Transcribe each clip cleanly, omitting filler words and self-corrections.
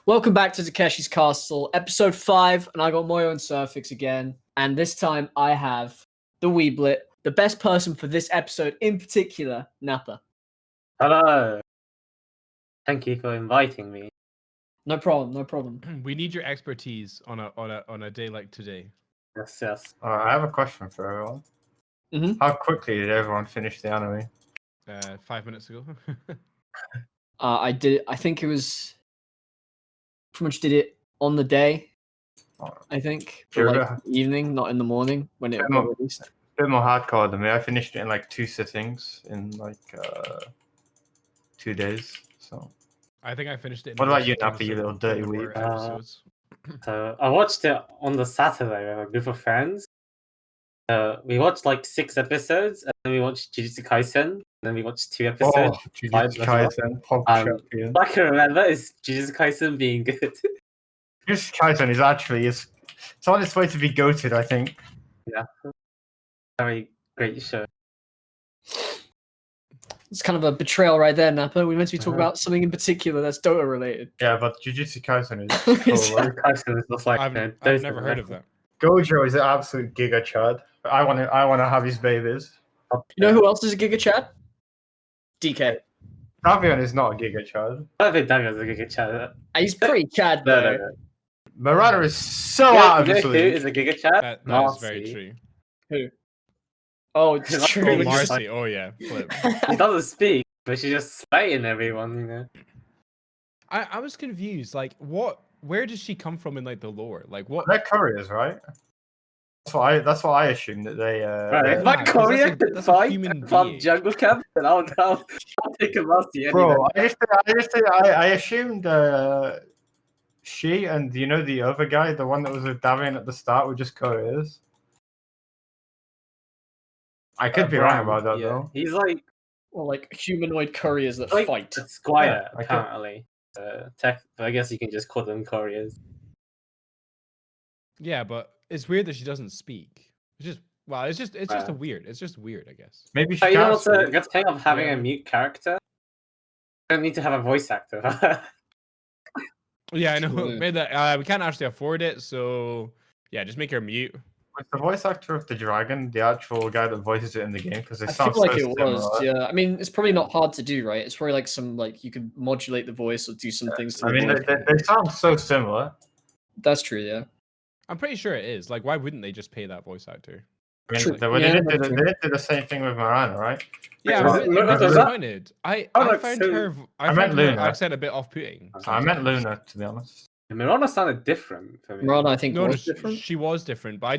Welcome back to Takeshi's Castle, episode 5, and I got Moyo and Surfix again. And this time I have the Weeblit, the best person for this episode in particular, Nappa. Hello. Thank you for inviting me. No problem, no problem. We need your expertise on a day like today. Yes. I have a question for everyone. Mhm. How quickly did everyone finish the anime? 5 minutes ago. I think it was pretty much did it on the day. I think for like evening, not in the morning when it got released. A bit more hardcore than me. I finished it in like 2 sittings in like 2 days. So I think I finished it. What about you, Nappa, you little dirty weeb? Episodes. So I watched it on the Saturday with a group of friends. We watched like 6 episodes, and then we watched Jujutsu Kaisen, and then we watched 2 episodes. Jujutsu Kaisen, pop champion. What I can remember is Jujutsu Kaisen being good. Jujutsu Kaisen is actually it's on its way to be goated, I think. Yeah, very great show. It's kind of a betrayal right there, Nappa. We meant to be talking about something in particular that's Dota related. Yeah, but Jujutsu Kaisen is cool. Kaisen is just like I've never heard of that. Gojo is an absolute giga chad. I want to have his babies. You know who else is a Giga Chad? DK. Davion is not a giga chad. I don't think Daniel's a good chat. He's pretty Chad though. No. Miranda is so out of his Who league. is a Giga Chat? That is Marci. very true. Who? Oh, it's Oh, true. Oh, Really? Marci. Oh yeah. Flip. She doesn't speak, but she's just slaying everyone, you know. I was confused. Like, where does she come from in like the lore? Like, what? They're couriers, right? That's what I assumed that they. Right, if Yeah, my 'cause Korea that's a could fight human from being. Jungle Camp, then I'll take a Marci Bro, anyway. I assumed she and the other guy, the one that was with Davion at the start, were just couriers. I could be wrong about that though. He's like Or like humanoid couriers that like fight. a squire, Yeah, I apparently. But I guess you can just call them couriers. Yeah, but it's weird that she doesn't speak. It's just a weird. It's just weird, I guess. Maybe she But you know can't what's the speak. good thing of having Yeah. a mute character? You don't need to have a voice actor. Yeah, I know. True. Made that. We can't actually afford it, so yeah, just make her mute. Was the voice actor of the dragon the actual guy that voices it in the game? Because it I sounds feel like so it was, similar. yeah. I mean, it's probably not hard to do, right? It's probably like some you could modulate the voice or do some things to I the mean, voice. they sound so similar. That's true, yeah. I'm pretty sure it is. Like, why wouldn't they just pay that voice actor? I mean, True. they Yeah, didn't that's do the same thing with Miranda, right? Yeah, Was I'm it a Luna? bit Was that- disappointed. I like, found so- her. I I meant found her Luna. accent a bit off-putting. I meant sometimes. Luna, to be honest. Miranda sounded different for me. Miranda, I think, No, was different. she was different, but I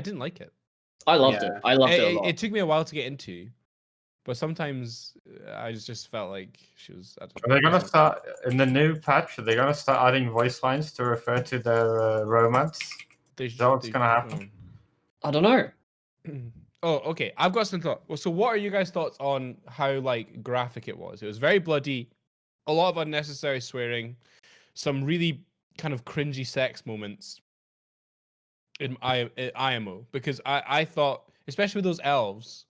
didn't like it. I loved Yeah. it. I loved it a lot. It took me a while to get into, but sometimes I just felt like she was. I don't Are they know, gonna start in the new patch? Are they gonna start adding voice lines to refer to their romance? Is that what's gonna happen? I don't know. Oh, okay. I've got some thoughts. Well, so what are you guys' thoughts on how like graphic it was? It was very bloody, a lot of unnecessary swearing, some really kind of cringy sex moments in IMO because I thought, especially with those elves.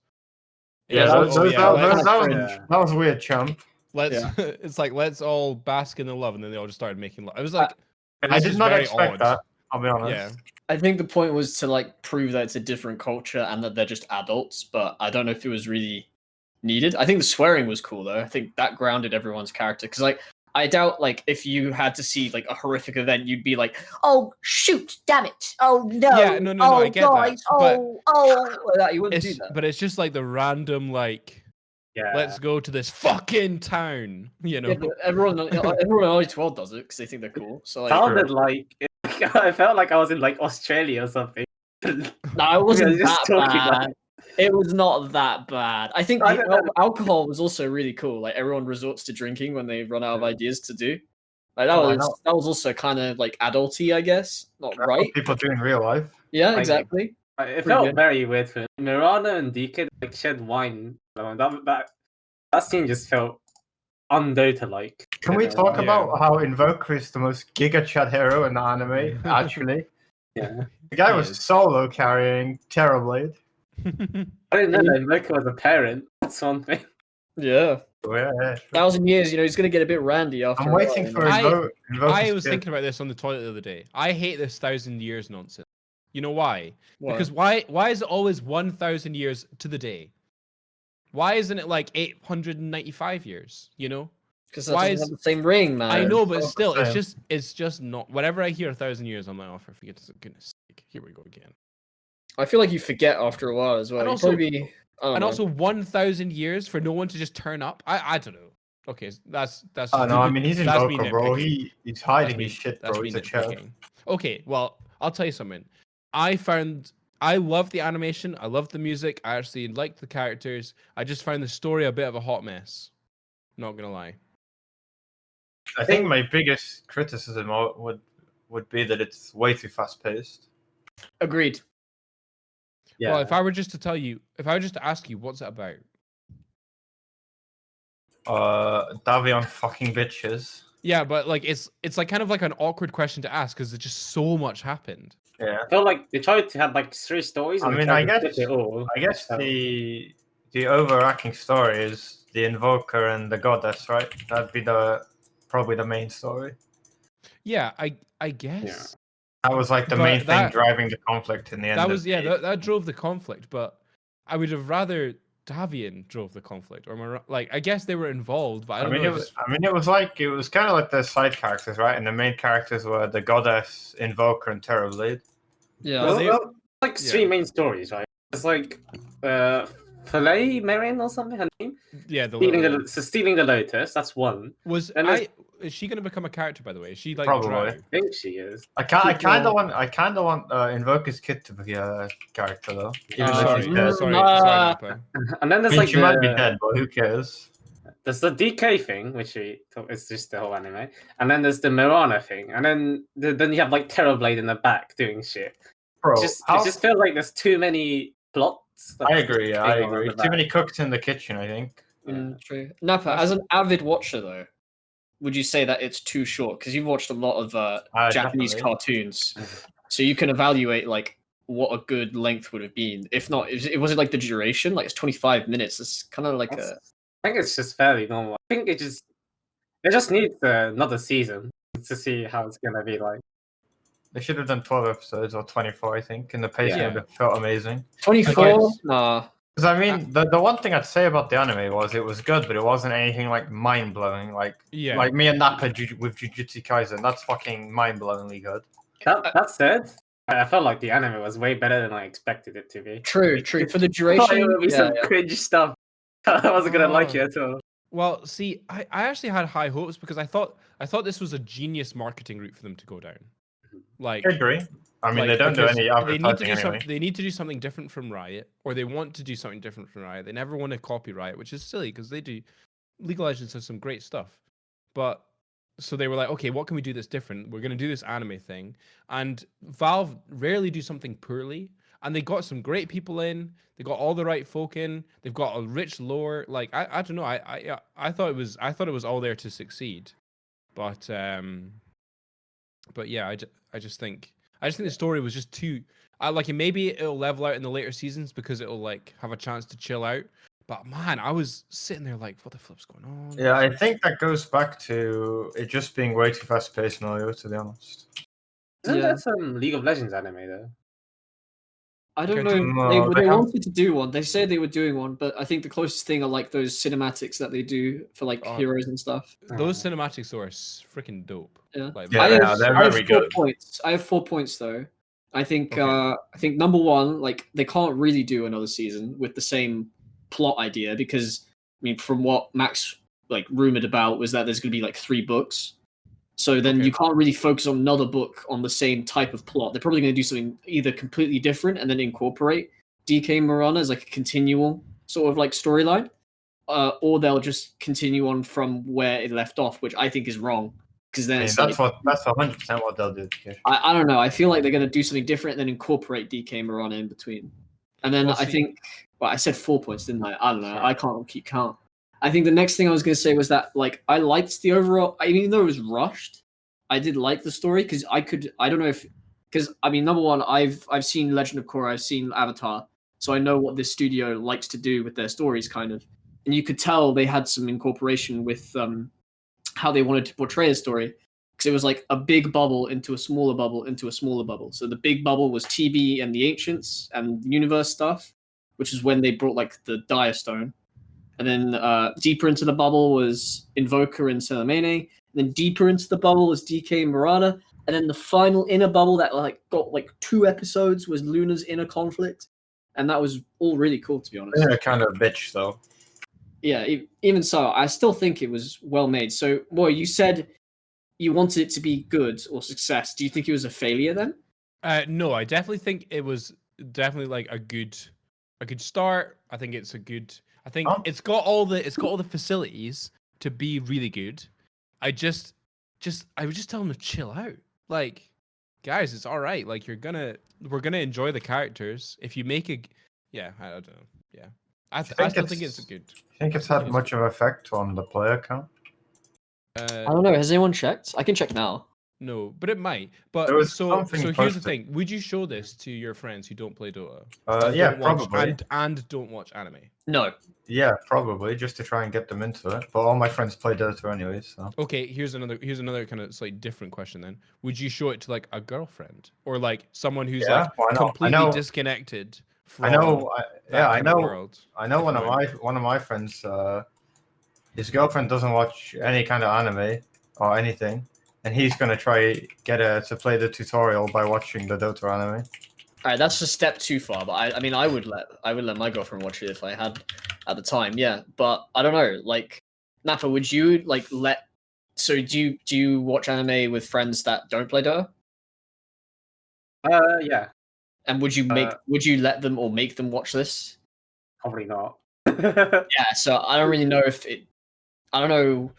Yeah, it's like, that was weird, chump. let's it's like let's all bask in the love, and then they all just started making love. It was like I this did is not very expect odd. that. I'll be honest. Yeah. I think the point was to like prove that it's a different culture and that they're just adults, but I don't know if it was really needed. I think the swearing was cool though. I think that grounded everyone's character because like I doubt like if you had to see like a horrific event, you'd be like, "Oh shoot, damn it! Oh no! Yeah, no, oh, I get that, guys, but like that." You wouldn't do It's that. but it's just like the random like Yeah. let's go to this fucking town, you know. Yeah, but everyone in OI12 does it because they think they're cool. So like, Sounded like I felt like I was in like Australia or something. no, it wasn't just that talking bad. like- It was not that bad. I think I the don't know. alcohol was also really cool. Like everyone resorts to drinking when they run out of ideas to do. Like that Oh, I was know. that was also kind of like adulty, I guess. Not That's right. what people do in real life. Yeah, Like- exactly. It Pretty felt good. very weird for me. Miranda and DK like shed wine. That scene just felt un-Dota like. Can we talk Yeah. about how Invoker is the most giga chad hero in the anime? Actually, Yeah. the guy He was is. solo carrying Terrorblade. I didn't know that Invoker was a parent. That's one thing. Yeah. Yeah, sure. 1,000 years, he's gonna get a bit randy after. I'm waiting for I Invoker's was kid. thinking about this on the toilet the other day. I hate this 1,000 years nonsense. You know why? What? Because why is it always 1,000 years to the day? Why isn't it like 895 years? Because that why doesn't is- have the same ring, man. I know, but all the still, same. it's just not. Whenever I hear 1,000 years, I'm like, oh, for goodness sake, here we go again. I feel like you forget after a while as well. And You'd also- probably be, I don't And know. also 1,000 years for no one to just turn up. I don't know. Okay, that's. Oh no, I mean he's that's me Invoker, bro. nitpicking. He's hiding me- his shit, that's bro. me He's a child. nitpicking. Okay, well, I'll tell you something. I love the animation. I love the music. I actually liked the characters. I just found the story a bit of a hot mess. Not gonna lie. I think my biggest criticism would be that it's way too fast paced. Agreed. Yeah. Well, if I were just to ask you, what's it about? Davion fucking bitches. Yeah, but like it's like kind of like an awkward question to ask because just so much happened. Yeah. I feel like they tried to have like 3 stories. I And they mean, tried I to guess- fit it all. I guess So- the overarching story is the Invoker and the Goddess, right? That'd be probably the main story. Yeah, I guess. That was like the But main thing that- driving the conflict in the end. That of was the- that drove the conflict, but I would have rather Davian drove the conflict, or am I like I guess they were involved, but I don't know. it was kind of like the side characters, right? And the main characters were the Goddess, Invoker, and Terrorblade. Yeah. Well, they- like 3 yeah. main stories, right? It's like Filet Marin or something. Her name. Yeah, the Stealing the Lotus. That's one. was and there's- is she going to become a character, by the way? Is she like Probably. Drow? I think she is. I kind of want Invoker's kid to be a character though. Even though Sorry, she's dead. sorry, Nah. Nappa. And then I there's mean, like she might be dead, but who cares? there's the DK thing, which it's just the whole anime, and then there's the Mirana thing, and then then you have like Terrorblade in the back doing shit. Bro, It just feels like there's too many plots. I agree. Yeah, I going on agree. in the Too many back. cooks in the kitchen. I think. True. Nappa, as an avid watcher though, would you say that it's too short? Because you've watched a lot of Japanese Definitely. cartoons, so you can evaluate like what a good length would have been. If not, was it like the duration? Like it's 25 minutes. It's kind of like I think it's just fairly normal. I think it just needs another season to see how it's gonna be like. They should have done 12 episodes or 24, I think, and the pacing Yeah. would have felt amazing. 24. Okay. Nah. Because I mean, the one thing I'd say about the anime was it was good, but it wasn't anything like mind blowing. Like me and Nappa with Jujutsu Kaisen, that's fucking mind blowingly good. That said, I felt like the anime was way better than I expected it to be. True. For the I thought it duration, would be some yeah. cringe stuff. I wasn't gonna like Oh. it at all. Well, see, I actually had high hopes because I thought this was a genius marketing route for them to go down. Like, I agree. I mean, like, they don't do because any advertising anyway. They need to do something different from Riot, or they want to do something different from Riot. They never want to copy Riot, which is silly because they do. League of Legends has some great stuff, but so they were like, okay, what can we do that's different? We're going to do this anime thing, and Valve rarely do something poorly. And they got some great people in. They got all the right folk in. They've got a rich lore. Like I don't know. I thought it was all there to succeed, but yeah, I just think the story was just too. Maybe it'll level out in the later seasons because it'll like have a chance to chill out. But man, I was sitting there like, what the flip's going on? Yeah, I think that goes back to it just being way too fast paced, Mario, to be honest. Isn't Yeah. there some League of Legends anime though? I don't Okay, know. no, They they have- wanted to do one. They said they were doing one, but I think the closest thing are like those cinematics that they do for like Oh. heroes and stuff. Those cinematics are freaking dope. Yeah. Like, Yeah, I they have, are. They're I have very 4 good. points. I have 4 points though. I think Okay. number one, like they can't really do another season with the same plot idea because I mean, from what Max like rumored about was that there's going to be like 3 books. So then Okay. you can't really focus on another book on the same type of plot. They're probably going to do something either completely different and then incorporate DK Marana as like a continual sort of like storyline, or they'll just continue on from where it left off, which I think is wrong. Because then I mean, it's that's like, that's 100% what they'll do. Yeah. I don't know. I feel like they're going to do something different and then incorporate DK Marana in between. And then Well, I see- think, well, I said 4 points, didn't I? I don't know. Sure. I can't keep count. I think the next thing I was going to say was that like I liked the overall. I mean, even though it was rushed, I did like the story because I don't know if because I mean, number one, I've seen Legend of Korra, I've seen Avatar, so I know what this studio likes to do with their stories. Kind of, and you could tell they had some incorporation with how they wanted to portray a story, because it was like a big bubble into a smaller bubble into a smaller bubble. So the big bubble was TB and the Ancients and universe stuff, which is when they brought like the Dire Stone. And then deeper into the bubble was Invoker and Selemene. And then deeper into the bubble was DK and Murata. And then the final inner bubble that like got like 2 episodes was Luna's inner conflict. And that was all really cool, to be honest. Yeah, kind of a bitch though. Yeah, even so, I still think it was well made. So, boy, you said you wanted it to be good or success. Do you think it was a failure then? No, I definitely think it was definitely like a good start. I think it's a good. I think it's got all the facilities to be really good. I would just tell them to chill out. Like, guys, it's all right. Like we're gonna enjoy the characters. If you make I don't know. Yeah, I still think it's good. I think it's had much of an effect on the player count. I don't know. Has anyone checked? I can check now. No, but it might. But so here's the thing: would you show this to your friends who don't play Dota? Yeah, probably. And don't watch anime. No. Yeah, probably, just to try and get them into it. But all my friends play Dota anyways. So. Okay, here's another kind of slightly different question then. Would you show it to like a girlfriend or like someone who's completely disconnected from world? I know one of my friends. His girlfriend doesn't watch any kind of anime or anything, and he's gonna try get her to play the tutorial by watching the Dota anime. All right, that's a step too far. But I mean, I would let my girlfriend watch it if I had at the time. Yeah, but I don't know. Like, Nappa, would you like let? So do you watch anime with friends that don't play Dota? Yeah. And would you let them or make them watch this? Probably not. Yeah. So I don't really know if it. I don't know.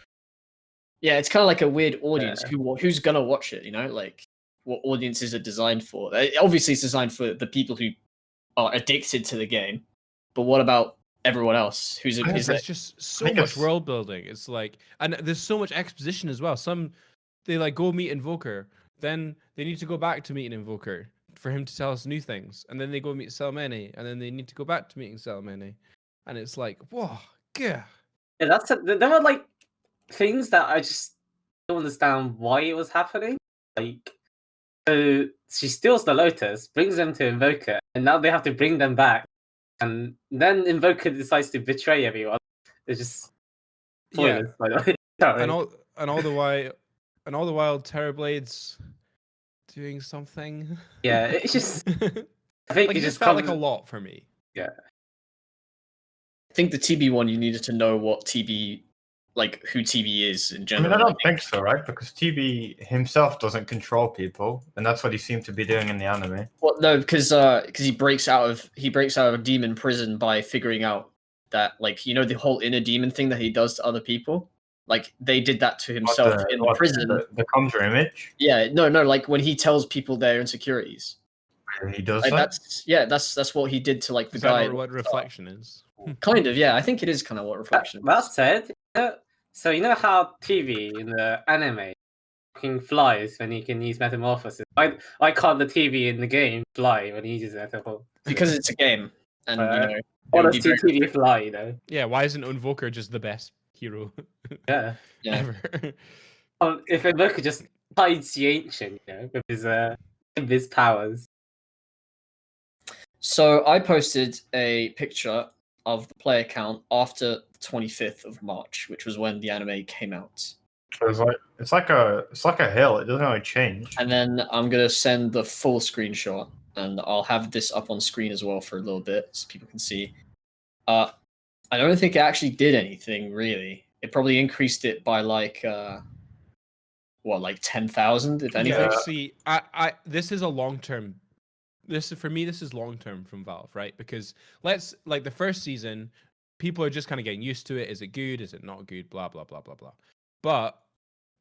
Yeah, it's kind of like a weird audience. Yeah. Who's gonna watch it? You know, like what audiences are designed for? Obviously, it's designed for the people who are addicted to the game. But what about everyone else? There's just so much world building. It's like, and there's so much exposition as well. They like go meet Invoker, then they need to go back to meeting Invoker for him to tell us new things, and then they go meet Selemene, and then they need to go back to meeting Selemene, and it's like, whoa, yeah. Yeah, there were like things that I just don't understand why it was happening. Like, so she steals the Lotus, brings them to Invoker, and now they have to bring them back. And then Invoker decides to betray everyone. It's just pointless, by the way. And all the while Terrorblade's doing something. Yeah, it's just I think like, it just felt like a lot for me. Yeah. I think the TB one, you needed to know what TB, like who TB is in general. I mean, I don't think so, right? Because TB himself doesn't control people, and that's what he seemed to be doing in the anime. Well, no, because he breaks out of a demon prison by figuring out that, like, you know, the whole inner demon thing that he does to other people. Like, they did that to himself in the prison. The conjure image. Yeah, no, like when he tells people their insecurities. He does like, that. That's what he did to like the is guy. That what reflection is? Kind of, yeah. I think it is kind of what reflection. That said, so you know how TV in the anime fucking flies when he can use metamorphosis. Why can't the TV in the game fly when he uses metamorphosis? Because it's a game, and you know. Why does TV fly? You know. Yeah. Why isn't Invoker just the best hero? Yeah. Ever. If Invoker just hides the Ancient, you know, with his powers. So I posted a picture of the player count after the 25th of March, which was when the anime came out. So it's like a hill. It doesn't really change. And then I'm gonna send the full screenshot, and I'll have this up on screen as well for a little bit so people can see. I don't think it actually did anything really. It probably increased it by like 10,000 if anything. Yeah, see, this is a long term. For me, this is long term from Valve, right? Because the first season, people are just kind of getting used to it. Is it good? Is it not good? Blah blah blah blah blah. But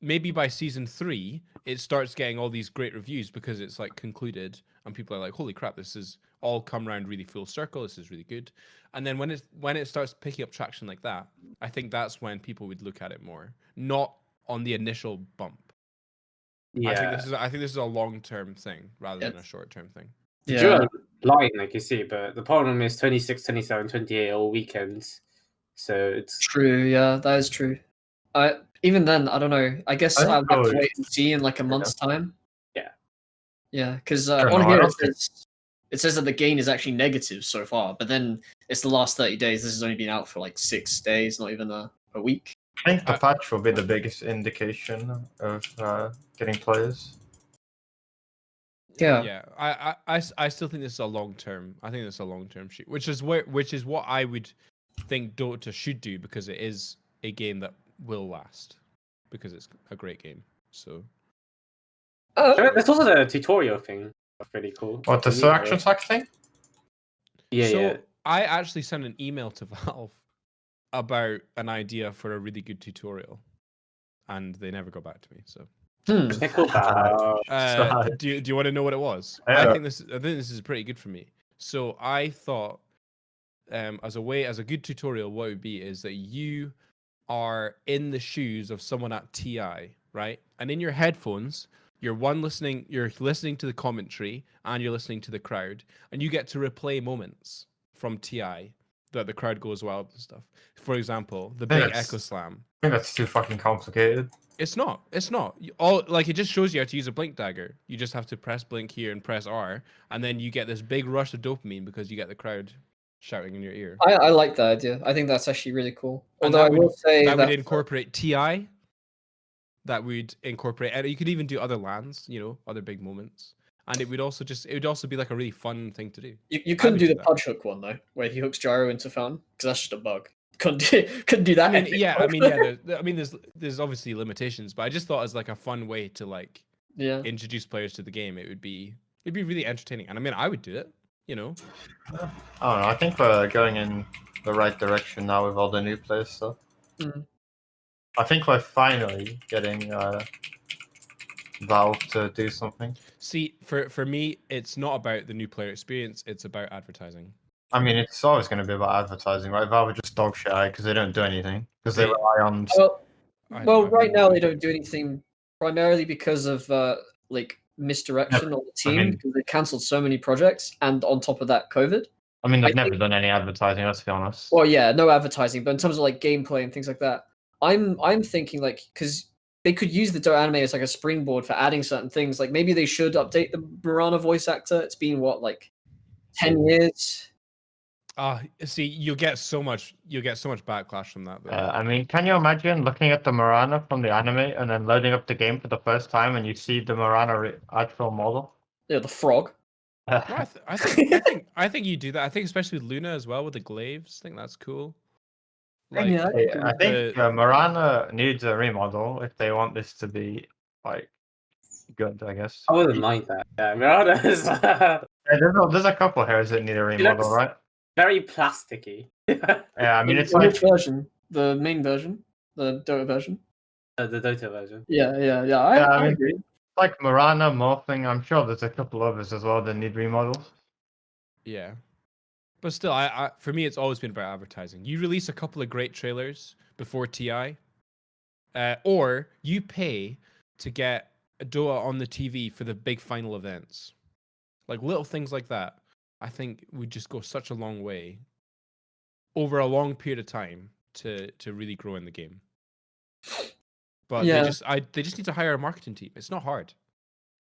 maybe by season 3, it starts getting all these great reviews because it's like concluded, and people are like, "Holy crap, this is all come around really full circle. This is really good." And then when it starts picking up traction like that, I think that's when people would look at it more, not on the initial bump. Yeah, I think this is a long term thing rather than a short term thing. Yeah, line like you see, but the problem is 26, 27, 28 all weekends. So it's True, yeah, that is true. Even then, I don't know. I guess I think I'll have to probably- wait and see in like a month's time. Yeah. Yeah, because don't on know, I here don't think- it says that the gain is actually negative so far, but then it's the last 30 days. This has only been out for like 6 days, not even a week. I think the patch will be the biggest indication of getting players. Yeah. Yeah, I still think this is a long term. I think this is a long term shoot, which is what I would think Dota should do, because it is a game that will last, because it's a great game. So there's also the tutorial thing. That's pretty cool. What, the selection sack thing? Yeah, so yeah. I actually sent an email to Valve about an idea for a really good tutorial, and they never got back to me. So Pickle bow. do you want to know what it was? Yeah. I think this is pretty good for me. So I thought, as a good tutorial, what it would be is that you are in the shoes of someone at TI, right? And in your headphones, you're listening to the commentary and you're listening to the crowd, and you get to replay moments from TI that the crowd goes wild and stuff. For example, the big Yes. echo slam. I think that's too fucking complicated. It's not. It just shows you how to use a blink dagger. You just have to press blink here and press R, and then you get this big rush of dopamine because you get the crowd shouting in your ear. I like that idea. I think that's actually really cool. And Although I that will say that that would incorporate TI. That would incorporate, and you could even do other lands, other big moments, and it would also be like a really fun thing to do. you couldn't would do do the that. punch hook one though, where he hooks gyro into fountain, because that's just a bug. Couldn't do that. There's obviously limitations, but I just thought as like a fun way to like Yeah. introduce players to the game, it'd be really entertaining, and I would do it. I don't know. I think we're going in the right direction now with all the new players stuff. Mhm. I think we're finally getting Valve to do something. See, for me, it's not about the new player experience; it's about advertising. I mean, it's always going to be about advertising, right? Valve are just dog shit because they don't do anything because they They- rely on. Well, I've right no now they idea. don't do anything primarily because of like misdirection on the team, because they cancelled so many projects, and on top of that, COVID. I mean, they've I never think- done any advertising. Let's be honest. Well, yeah, no advertising, but in terms of like gameplay and things like that, I'm thinking like, because they could use the Dota anime as like a springboard for adding certain things. Like maybe they should update the Mirana voice actor. It's been what, like 10 years. See, you'll get so much backlash from that. Though. I mean, can you imagine looking at the Mirana from the anime and then loading up the game for the first time and you see the Mirana actual model? Yeah, the frog. No, I think you do that. I think especially with Luna as well with the glaives. I think that's cool. Like, Yeah, I think Mirana needs a remodel if they want this to be like good, I guess. I wouldn't mind that. Yeah, Miranda is There's a couple heroes that need a remodel, looks- right? very plasticky. Yeah, I mean, it's On like which version? The main version, the Dota version. The Dota version. Yeah. I I mean- agree. like Mirana morphing. I'm sure there's a couple others as well that need remodels. yeah, but still, I for me, it's always been about advertising. You release a couple of great trailers before TI, or you pay to get a Dota on the TV for the big final events. Like little things like that, I think would just go such a long way over a long period of time to really grow in the game. But Yeah. they just need to hire a marketing team. It's not hard.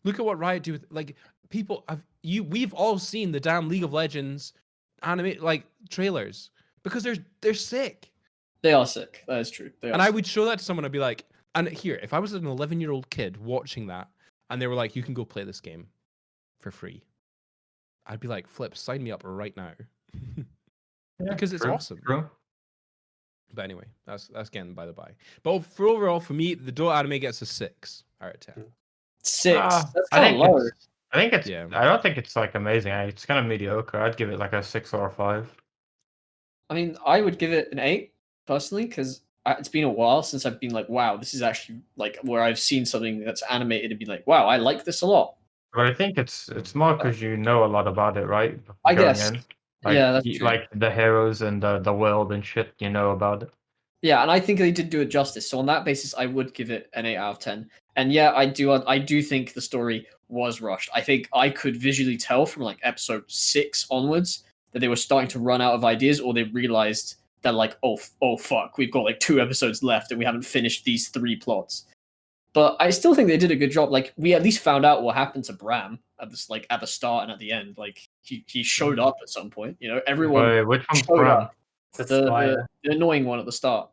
Look at what Riot do with like we've all seen the damn League of Legends anime like trailers because they're sick. They are sick. That is true. They are And I sick. would show that to someone. I'd be like, and here, if I was an 11-year-old kid watching that, and they were like, "You can go play this game for free," I'd be like, "Flip, sign me up right now," because it's awesome. True. But anyway, that's getting by the by. But overall, for me, the Dota anime gets a 6 out of 10. 6. That's I kind of think low. it's. Yeah. I don't think it's like amazing. It's kind of mediocre. I'd give it like a 6 or a 5. I mean, I would give it an 8 personally, because it's been a while since I've been like, wow, this is actually like where I've seen something that's animated and be like, wow, I like this a lot. But I think it's more because you know a lot about it, right? I Going guess. in. Like, Yeah, that's true. like the heroes and the world and shit, you know about it. Yeah, and I think they did do it justice. So on that basis, I would give it an 8 out of 10. And yeah, I do think the story was rushed. I think I could visually tell from like episode 6 onwards that they were starting to run out of ideas, or they realized they're like, oh fuck, we've got like 2 episodes left and we haven't finished these 3 plots. But I still think they did a good job. Like, we at least found out what happened to Bram at this, like, at the start and at the end. Like, he showed up at some point. You know, everyone Wait, which one's showed Bram? up. It's a The Squire. annoying one at the start.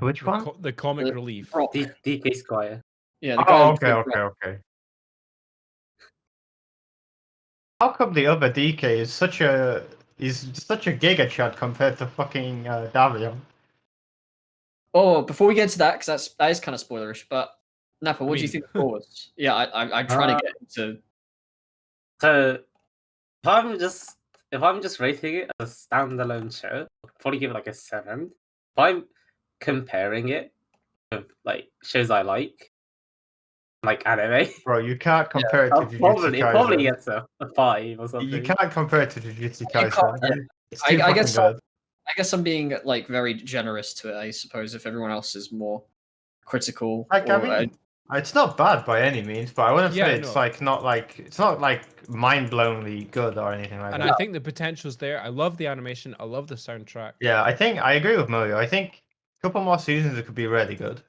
Which one? The comic The relief. Rock. DK Squire. Yeah, the guy. Oh, who played okay. Rock. How come the other DK is such a giga chad compared to fucking Davion? Oh, before we get into that, because that is kind of spoilerish. But Nappa, what do you mean- think the score was? Yeah, I'm trying to get into. So if I'm just rating it as a standalone show, I'd probably give it like a 7. If I'm comparing it with like shows I like anime, Bro, you can't compare it to I'll Jujutsu it probably Kaisen. gets a 5 or something. You can't compare it to Jujutsu You can't, Kaisen. yeah. It's too I fucking guess good. I guess I'm being like very generous to it. I suppose if everyone else is more critical. Like, or, I mean, it's not bad by any means, but I wouldn't Yeah, say it's no. it's not like mind-blowingly good or anything like And that. I think the potential's there. I love the animation. I love the soundtrack. Yeah, I think I agree with Moyo. I think a couple more seasons it could be really good.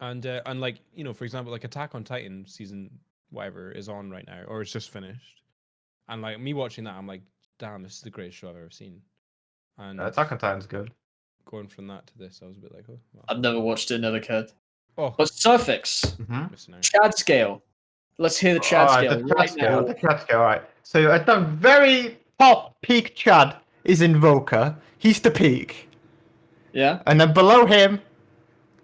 And like, you know, for example, like Attack on Titan season whatever is on right now, or it's just finished. And like me watching that, I'm like, damn, this is the greatest show I've ever seen. And Attack on Titan's good. going from that to this, I was a bit like, oh, wow. I've never watched it, never cared. Oh, But Surfix, Mm-hmm. missing out. Chad scale. Let's hear the Chad scale right now. The Chad scale, right. So at the very top peak Chad is Invoker. He's the peak. Yeah. And then below him,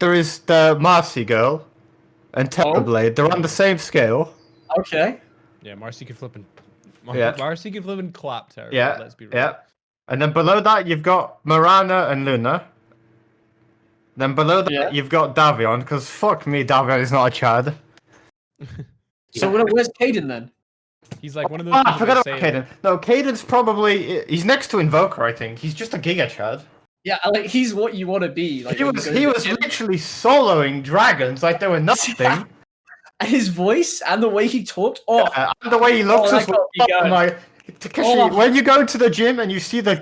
there is the Marci girl and Terrorblade. They're on the same scale. Okay. Yeah, Marci could flip and Yeah. Marci could flip and clap Terror. Yeah, Let's be real. yeah. And then below that, you've got Marana and Luna. Then below that, Yeah. you've got Davion, because fuck me, Davion is not a Chad. So where's Caden then? He's like one of those. Ah, I people forgot that about say, Caden. No, Caden's probably... He's next to Invoker, I think. He's just a Giga Chad. Yeah, like he's what you want to be. Like He when was, you go he to was the gym. literally soloing dragons like they were nothing. And his voice and the way he talked. Oh, And the way he looks that as well. got me going. Like, Takeshi, Oh. when you go to the gym and you see the...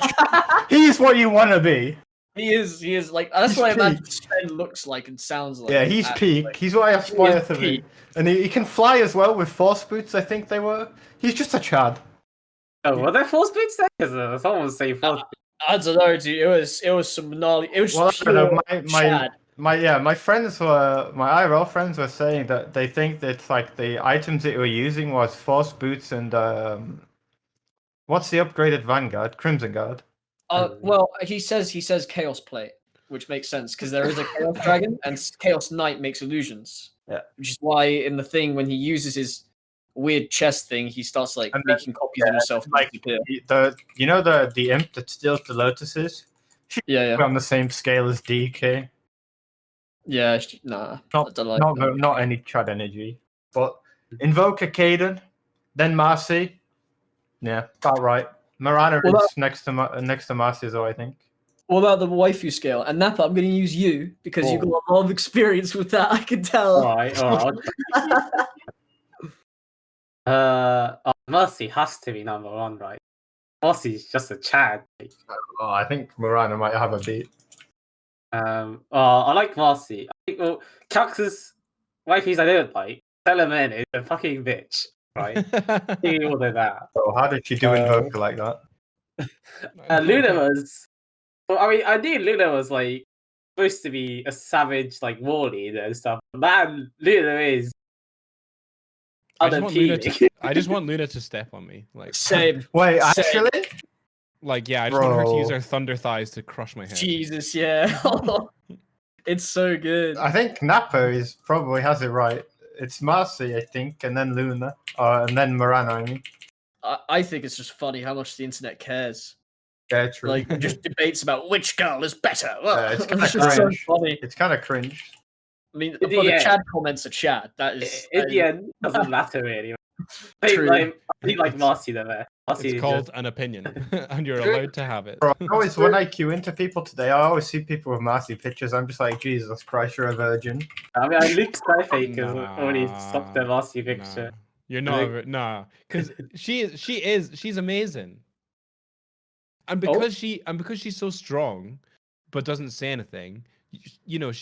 he's what you want to be. he is like that's He's what I imagine peak. Sven looks like and sounds like. Yeah, he's peak. Like, He's what I aspire is to be. peak. And he can fly as well with force boots, I think they were. He's just a Chad. Oh, were there force boots there? Because someone was saying force. I don't know, dude. It was some gnarly. It was Well, I pure don't know, Chad. my IRL friends were saying that they think that like the items that you were using was force boots and what's the upgraded Vanguard? Crimson Guard. Well, he says Chaos Plate, which makes sense because there is a Chaos Dragon and Chaos Knight makes illusions. Yeah. Which is why in the thing when he uses his weird chest thing, he starts like And then- making copies of himself. like disappear. the imp that steals the lotuses Yeah. on the same scale as DK. Yeah, nah. I don't like that. Not any Chad energy. But Invoker Caden, then Marci. Yeah, about right. Marana Well, is next to Marci as well, I think. What about the waifu scale? And Nappa, I'm going to use you because you've got a lot of experience with that. I can tell. Alright. Mercy has to be number 1, right? Mercy's just a Chad. Oh, I think Marana might have a beat. I like Marcy. I think Cactus wifeys I don't like. Teleman is a fucking bitch, right? You all know that. So how did she do Invoker like that? Luna was. Well, I mean, I knew Luna was like supposed to be a savage, like war leader and stuff. But man, Luna is. I just want unappealing. Luna to step on me. Like, Same. Wait, Same. actually? like yeah, I just want her to Bro. use her thunder thighs to crush my head. Jesus, yeah. It's so good. I think Nappa is probably has it right. It's Marci, I think, and then Luna, and then Marana. I mean, I think it's just funny how much the internet cares. yeah, true. Like, just debates about which girl is better. it's kinda just so cringe. funny. It's kind of cringe. I mean, In but the the end- Chad comments are Chad. That is. In the end, it doesn't matter really. True. I think like Marcy there. Marcy It's is called just- an opinion, and you're True. allowed to have it. Bro, when I queue into people today, I always see people with Marci pictures. I'm just like, Jesus Christ, you're a virgin. I mean, I Luke Skyfake has Nah, already stopped the Marcy picture. Nah. You're not, nah, because she's amazing. And because she's so strong, but doesn't say anything, you know,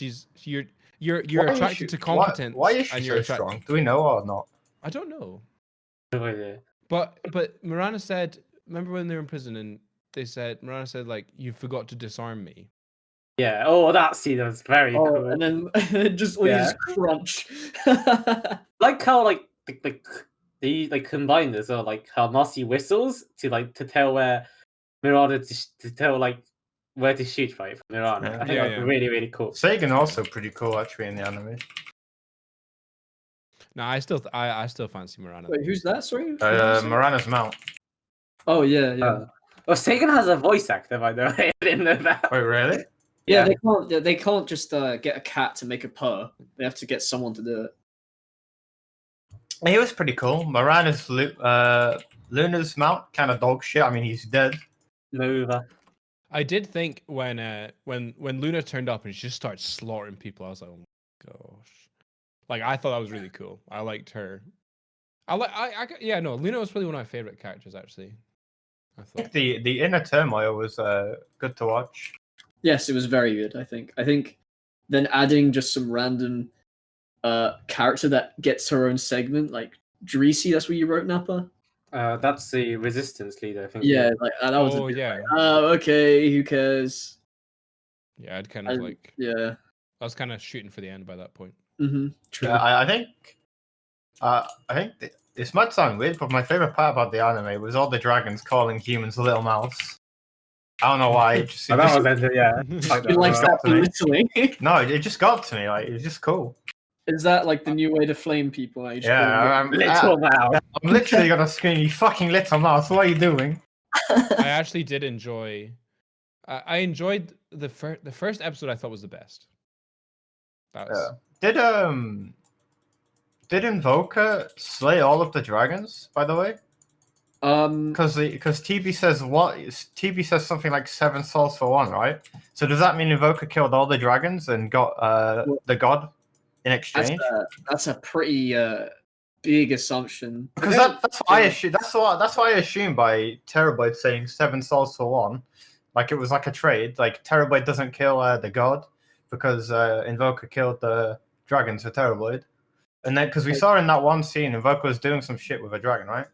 you're Why is attracted she- to competence. Why is she and so you're attracted. strong? Do we know or not? I don't know. No idea. But Miranda said, remember when they were in prison and Miranda said like, you forgot to disarm me. Yeah. Oh, that scene was very cool. And then just crunch. Like how they like combine this, or like how Marci whistles to tell where Miranda to tell like where to shoot, right, for Miranda. I think Yeah, that's yeah. really, really cool. Sagan also pretty cool actually in the anime. No, I still fancy Miranda. Wait, who's that? Sorry. Who did you say? Mirana's mount. Oh yeah. Well, Sagan has a voice actor, by the way. I didn't know that. Wait, really? Yeah, they can't just get a cat to make a purr. They have to get someone to do it. He was pretty cool. Mirana's Luna's mount kind of dog shit. I mean, he's dead. Nova. I did think when Luna turned up and she just started slaughtering people, I was like, oh my gosh. Like, I thought that was really cool. I liked her. Luna was probably one of my favorite characters, actually. I thought The inner turmoil was good to watch. Yes, it was very good. I think then adding just some random character that gets her own segment, like Dreesy. That's what you wrote, Nappa. That's the resistance leader, I think. Yeah, like that was. Oh yeah. Okay. Who cares? Yeah, I'd kind of Yeah. I was kind of shooting for the end by that point. True. I think this might sound weird, but my favorite part about the anime was all the dragons calling humans little mouse. I don't know why. It just, that was ended, yeah. He likes that belittling. No, it just got to me. Like, it was just cool. Is that like the new way to flame people? Like, I'm Little mouse. I'm literally gonna scream, "You fucking little mouse! What are you doing?" I actually did enjoy. I enjoyed the first episode. I thought was the best. Did Invoker slay all of the dragons? By the way, because TB says what? TB says something like 7 souls for 1, right? So does that mean Invoker killed all the dragons and got the god in exchange? That's a pretty big assumption. Because that's what I assume. That's why I assume by Terabyte saying 7 souls for 1, like it was like a trade. Like Terabyte doesn't kill the god because Invoker killed the dragons for Terabyte, and then because we saw in that one scene, Invoker was doing some shit with a dragon, right?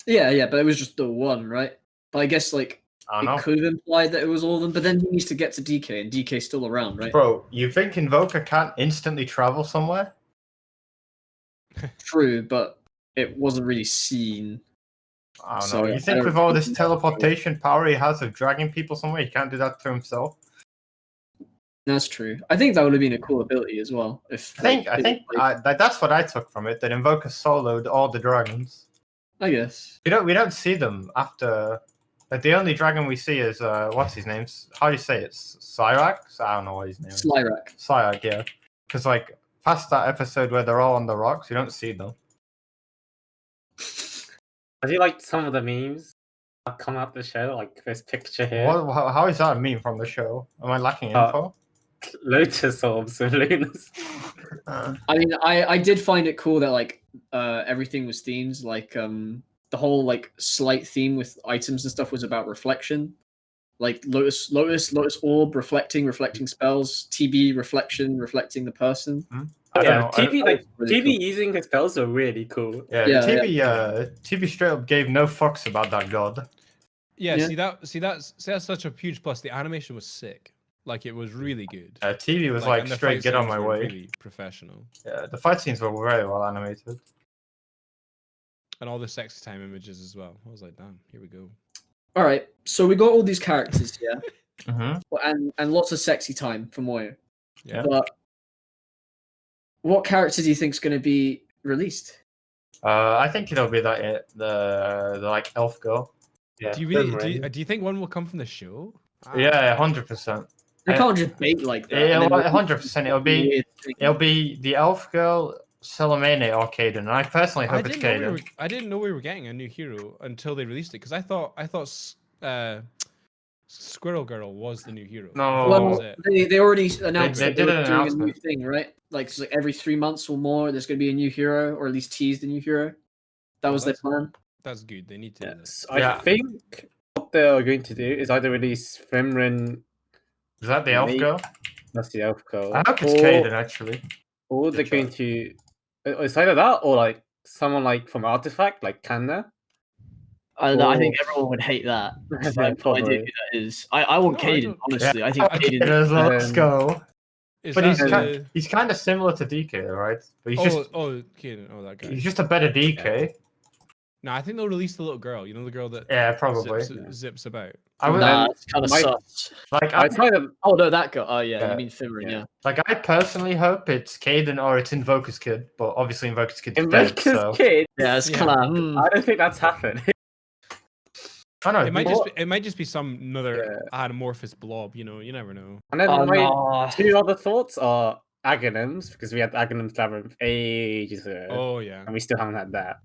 Yeah, but it was just the one, right? But I guess like it could have implied that it was all of them. But then he needs to get to DK, and DK's still around, right? Bro, you think Invoker can't instantly travel somewhere? True, but it wasn't really seen. I don't know. You think with all this teleportation power he has of dragging people somewhere, he can't do that to himself? That's true. I think that would have been a cool ability as well. I think that's what I took from it. That Invoker soloed all the dragons. I guess we don't see them after. Like the only dragon we see is what's his name? How do you say it? Cyrax? I don't know what his name is. Cyrax, yeah. Because like past that episode where they're all on the rocks, you don't see them. Have you liked some of the memes that come out the show? Like this picture here. How is that a meme from the show? Am I lacking info? Lotus orbs with lunas. I mean, I did find it cool that like everything was themes. Like the whole like slight theme with items and stuff was about reflection. Like lotus orb reflecting spells. TB reflecting the person. TB using his spells are really cool. TB straight up gave no fucks about that god. Yeah. See that's such a huge plus. The animation was sick. Like it was really good. TV was like straight get on my way. Really professional. Yeah, the fight scenes were very well animated. And all the sexy time images as well. I was like, damn, here we go. All right, so we got all these characters, yeah, mm-hmm. and lots of sexy time for Moyo. Yeah. But what character do you think is going to be released? I think it'll be the like elf girl. Yeah. Do you think one will come from the show? Yeah, 100%. They can't just bait like that. Yeah, 100%. It'll be the elf girl, Salamene, or Kaden. And I personally hope it's Kaden. I didn't know we were getting a new hero until they released it because I thought Squirrel Girl was the new hero. No, well, they already announced they that did they were doing a new thing, right? Like, so like every 3 months or more, there's going to be a new hero, or at least teased a new hero. That was their plan. That's good. They need to. Yes. I think what they are going to do is either release Femrin, Is that the elf Maybe- girl? that's the elf girl, I hope it's Caden actually. or they're Good going to. It's either that or like someone like from Artifact, like Kanna. I think Or- everyone would hate that. 'cause I have no Probably. idea who that is. I want No, I Caden, don't- honestly. I Yeah, think I- Caden. Caden as well. Let's Um, go. Is But that he's kind of similar to DK, right? But he's just okay. Oh, that guy. he's just a better DK. No, I think they'll release the little girl. You know the girl that Yeah, probably. zips about. I would Nah, then it's kind of my- sus. like I I kind of Oh no, that girl. Oh yeah, Yeah. you mean Fimrin, yeah. like I personally hope it's Caden or it's Invoker's kid, but obviously Invoker's kid's dead. Invoker's So kid. Yeah, it's Yeah. kind of. I don't think that's happened. I know It might people- just be some another anamorphous blob. You know, you never know. And then Oh, my no. two other thoughts are Aghanims, because we had Aghanim's Labyrinth ages ago, Oh yeah. and we still haven't had that.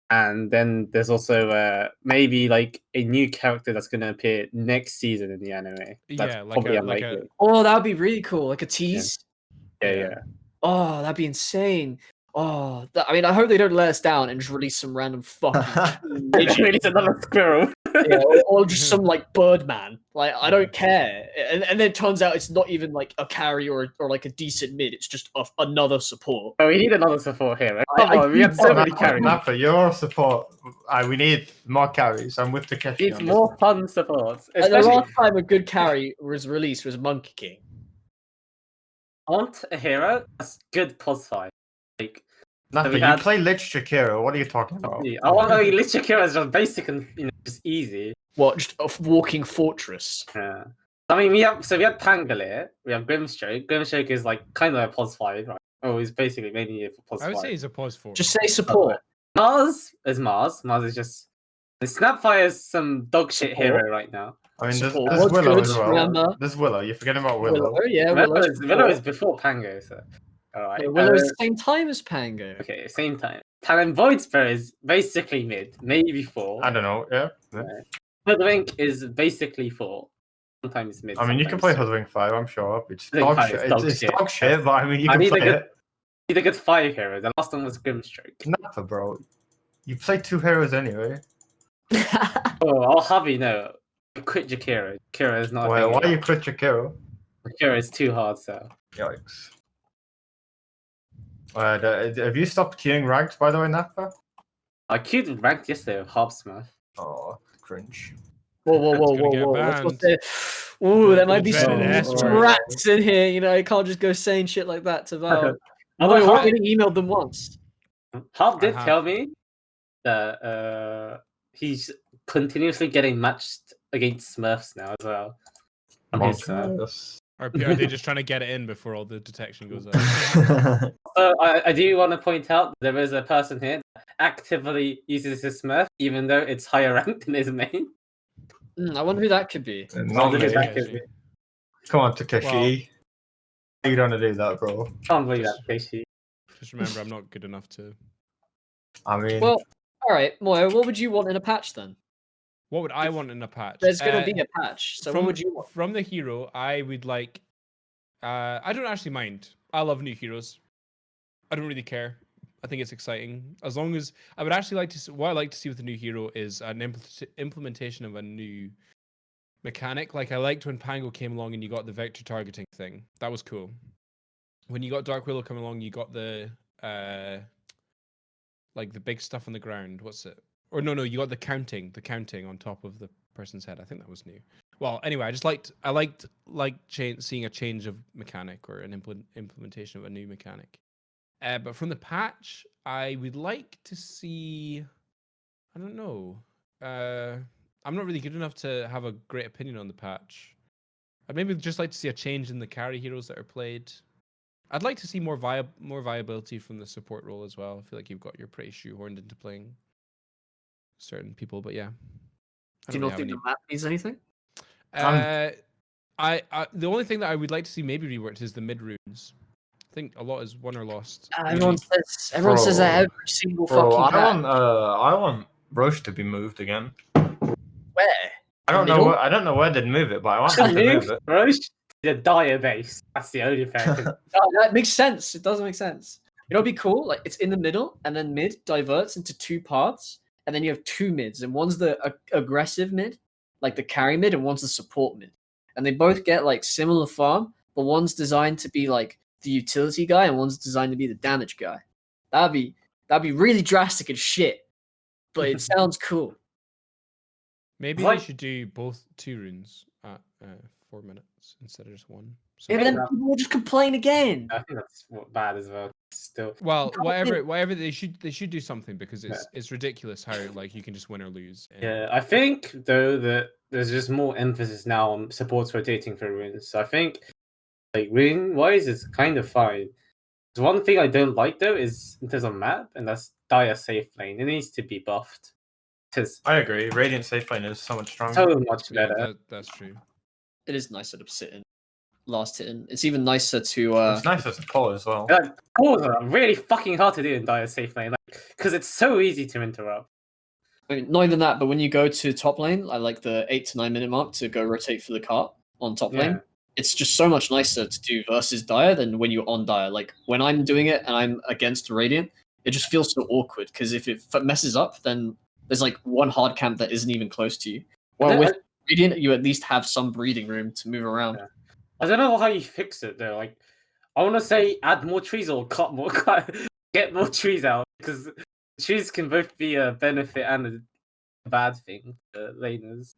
And then there's also maybe like a new character that's going to appear next season in the anime. That's Yeah, like probably a- like a- unlikely. Oh, that would be really cool. Like a tease. Yeah. Oh, that'd be insane. Oh, I mean, I hope they don't let us down and just release some random fucking midget. Release another squirrel. Yeah, or just some like Birdman. Like I don't care. And then it turns out it's not even like a carry or like a decent mid. It's just another support. Oh, we need another support here. I Come on, we had so many Nappa, carries. Nappa, your support. We need more carries. I'm with Takeshi We on need this. more fun supports. And the Especially, last time a good carry was released was Monkey King. I want a hero that's good pos fight. Like, Nappa, we you had- play Lich Shakira. What are you talking about? I want to Lichikira is just basic and just easy. What, just a walking fortress? Yeah. I mean, we had Pangolier, we have Grimstroke. Grimstroke is like kind of a pos 5, right? Oh, he's basically mainly here for pos I would 5. say he's a pause for. Just say support. Mars is Mars. Mars is just. And Snapfire is some dog shit Support. hero right now. I mean, there's Support. Willow What's as good, well. remember? There's Willow. You're forgetting about Willow. Willow, yeah, Willow Willow's is support. before Pango, so. Alright. Yeah, Willow's the same time as Pango. Okay, same time. Talon Voidspur is basically mid, maybe 4. I don't know. Yeah. Hoodwink is basically 4. Sometimes mid. I mean, you can sometimes play Hoodwink 5. I'm sure. It's Hoodwink dog 5 shit. is dog It's shit. dog shit, but I mean, you I can need a play good- it. Need a good 5 hero. The last one was Grimstroke. Nappa, bro. You play 2 heroes anyway. Oh, I'll have you know. Quit Jakira. Jakira is not. Why you quit Shakira? Jakira is too hard, so. Yikes. Have you stopped queuing ranked, by the way, Nappa? I queued ranked yesterday with Harpsmith. Oh, cringe. Whoa, That's gonna get Let's not banned. say- Ooh, there might be The some, dreaded some S-word. rats in here. You know, you can't just go saying shit like that to Valve. I I've Harp, already emailed them once. Harp did I have. tell me that he's continuously getting matched against Smurfs now as well. On his side. Monstrous. Or are they just trying to get it in before all the detection goes out? So I do want to point out there is a person here that actively uses his Smurf, even though it's higher ranked than his main. I wonder who that could be. Not Look me. at that. Takeshi. Come on, Takeshi. You don't want to do that, bro. Can't believe that, Takeshi. Just remember, I'm not good enough to. I mean, Well, all right, Moyo, what would you want in a patch then? What would I want in a patch? There's going to be a patch, so from, what would you want? From the hero, I would like. I don't actually mind. I love new heroes. I don't really care. I think it's exciting. As long as I would actually like to. What I like to see with a new hero is an implementation of a new mechanic. Like I liked when Pango came along and you got the vector targeting thing. That was cool. When you got Dark Willow come along, you got the like the big stuff on the ground. What's it? Or no, you got the counting on top of the person's head. I think that was new. Well, anyway, I liked seeing a change of mechanic or an implementation of a new mechanic. But from the patch, I would like to see. I don't know. I'm not really good enough to have a great opinion on the patch. I'd maybe just like to see a change in the carry heroes that are played. I'd like to see more viability from the support role as well. I feel like you're pretty shoehorned into playing certain people, but yeah. Do you not think the map needs anything? The only thing that I would like to see maybe reworked is the mid runes. I think a lot is won or lost. Everyone says that every single fucking patch. I want Roche to be moved again. Where? I don't Middle? know. I don't know where they'd move it, but I want them to move it. Roche, the dire base. That's the only thing. Oh, that makes sense. It does make sense. You know, it'd be cool. Like it's in the middle, and then mid diverts into 2 parts, and then you have 2 mids, and one's the aggressive mid, like the carry mid and one's the support mid, and they both get like similar farm, but one's designed to be like the utility guy and one's designed to be the damage guy. That'd be really drastic and shit, but it sounds cool. Maybe Like- they should do both 2 runes at 4 minutes instead of just 1. So, Yeah, but then that- people will just complain again. I think that's bad as well. Still, well, can't whatever they should do something because it's ridiculous how like you can just win or lose. yeah. I think though that there's just more emphasis now on supports rotating for runes. So I think like rune wise, it's kind of fine. The one thing I don't like though is in terms of map, and that's Dire safe lane. It needs to be buffed because I agree. Radiant safe lane is so much stronger. so much Yeah, better. that's true. It is nicer to sit in, last hit in. It's even nicer to. It's nicer to pull as well. Like, calls are really fucking hard to do in Dire safe lane, like because it's so easy to interrupt. I mean, not even that, but when you go to top lane, I like the 8 to 9 minute mark to go rotate for the cart on top Yeah. lane. It's just so much nicer to do versus Dire than when you're on Dire. Like when I'm doing it and I'm against Radiant, it just feels so awkward because if it messes up, then there's like one hard camp that isn't even close to you. Well, Yeah, with Radiant, you at least have some breathing room to move around. Yeah. I don't know how you fix it though. Like, I want to say add more trees or get more trees out because trees can both be a benefit and a bad thing for laners.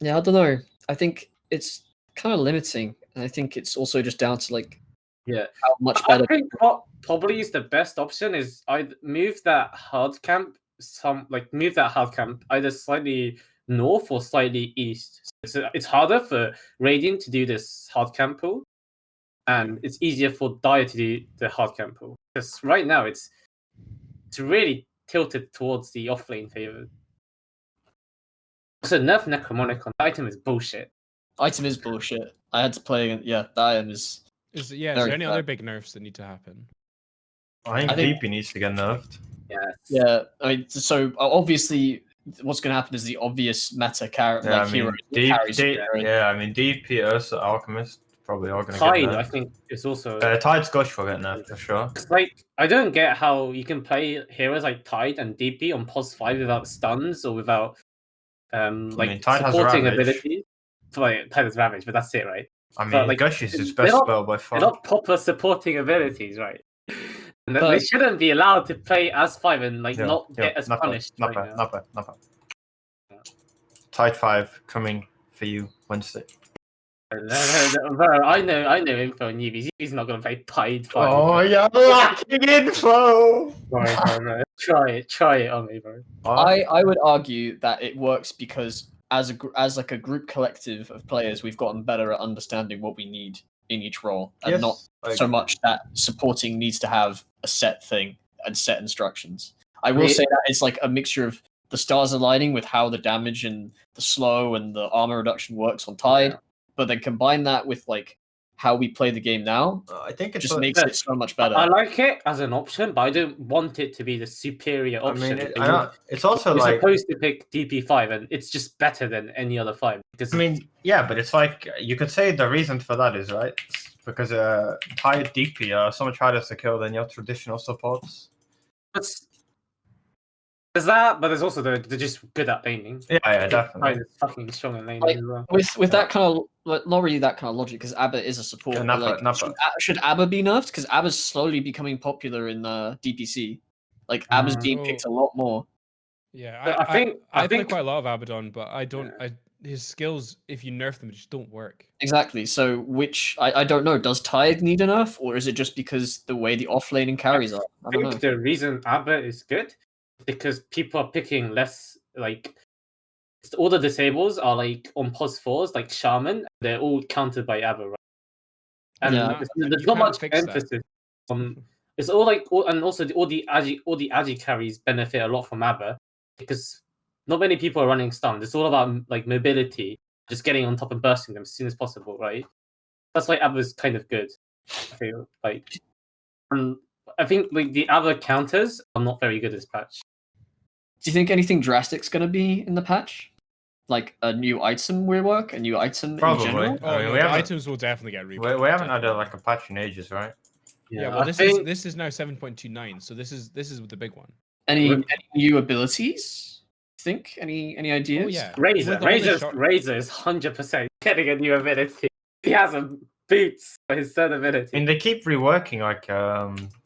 Yeah, I don't know. I think it's kind of limiting, and I think it's also just down to like Yeah. how much I better. think what probably is the best option is I'd move that hard camp either slightly north or slightly east. It's harder for Radiant to do this hard camp pull, and it's easier for Dire to do the hard camp pull. Because right now it's really tilted towards the offlane favor. So nerf Necromonic on the item is bullshit. Item is bullshit. I had to play. Yeah, that item is. Is Very there any bad. other big nerfs that need to happen? I I think think- DP needs to get nerfed. Yes. Yeah, I mean, so obviously, what's going to happen is the obvious meta character, Yeah, like I hero mean, carries. yeah, I mean, DP, Ursa, Alchemist, probably all going to Tide, get I nerfed. think, is also Tide's Gush will get nerfed for sure. It's like I don't get how you can play heroes like Tide and DP on pos 5 without stuns or without like mean, Tide has supporting Ravage. abilities. Like, Tide has Ravage, but that's it, right? I mean, But, like, Gush is his they're best not- spell by far. They're not proper supporting abilities, right? And they But- shouldn't be allowed to play as 5 and like Yeah, not yeah, get as Nappa, punished. right Nappa, now. Nappa. Tide 5 coming for you Wednesday. No, bro, I know info on Yubi. He's not gonna play Tide 5. Oh, yeah, lacking info! Bro. Try it on me, bro. I would argue that it works because as like a group collective of players, we've gotten better at understanding what we need in each role, and Yes, not I so agree. much that supporting needs to have a set thing and set instructions. I will Yeah. say that it's like a mixture of the stars aligning with how the damage and the slow and the armor reduction works on Tide, Yeah. but then combine that with like how we play the game now, I think it's just a- makes it so much better. I like it as an option, but I don't want it to be the superior I option. mean, it's also You're like. supposed to pick DP5, and it's just better than any other 5. Because I mean, yeah, but it's like you could say the reason for that is right because Tide DP are so much harder to kill than your traditional supports. there's that, but there's also they're just good at laning. Yeah, Tide definitely. is fucking strong in laning Like, as well. with that kind of not really that kind of logic because Abba is a support. Yeah, but, Nappa- like, Nappa. should Abba be nerfed? Because Abba's slowly becoming popular in DPC. Like Abba's being picked a lot more. Yeah, But I think- I play think- quite a lot of Abaddon, but I don't. His skills, if you nerf them, just don't work. Exactly. So which I don't know. Does Tide need a nerf, or is it just because the way the offlaning carries are? I I don't think know. the reason Abba is good is because people are picking less like all the disables are like on pos 4s like Shaman. They're all countered by Abba, right? And Yeah. there's You not can't much fix that. emphasis on. It's all like, and also all the agi carries benefit a lot from Abba because not many people are running stunned. It's all about like mobility, just getting on top and bursting them as soon as possible, right? That's why Abba's kind of good. I feel like, and I think like the Abba counters are not very good this patch. Do you think anything drastic's gonna be in the patch? Like a new item will work, a new item Probably. in general? Oh, I mean, no, we the haven't- items will definitely get rebuffed. We haven't had like a patch in ages, right? Yeah, well, I this think- is now 7.29, so this is the big one. Any new abilities? think? Any ideas? Oh yeah, Razor, With all the Razor is 100% getting a new ability. He has a boots for his third ability. I mean, they keep reworking like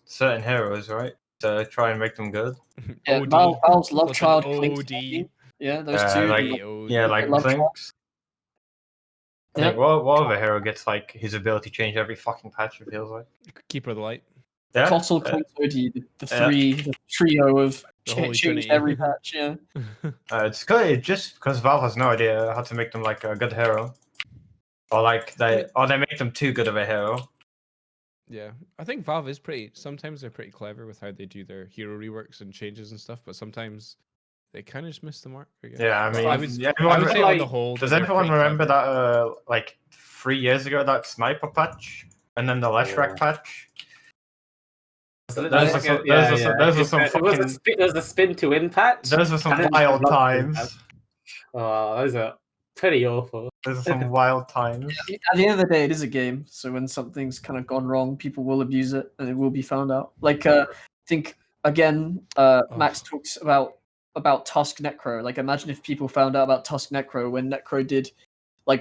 certain heroes, right? To try and make them good. Yeah, OD. Valve's Love Flipping Child, OD. Clink's yeah, those two. like Hey, OD. yeah, like Love Child. Clinks. I Yeah. think what other hero gets like his ability changed every fucking patch? It feels like. Keeper of the Light. Yeah. Cottle, Clink, OD, the trio of The Holy changed Trinity. every patch. Yeah. It's good. It's just because Valve has no idea how to make them like a good hero, or like they make them too good of a hero. Yeah, I think Valve is pretty. Sometimes they're pretty clever with how they do their hero reworks and changes and stuff, but sometimes they kind of just miss the mark. I guess. Yeah, I mean, I would everyone, say on the whole. does they're everyone pretty remember clever. that like 3 years ago that sniper patch and then the Leshrac patch? Those are some fucking. It was a spin to win patch. Those were some and then wild the block times. patch. Oh, those are pretty awful. Those are some wild times. At the end of the day, it is a game. So when something's kind of gone wrong, people will abuse it, and it will be found out. Like I think again, Max talks about Tusk Necro. Like imagine if people found out about Tusk Necro when Necro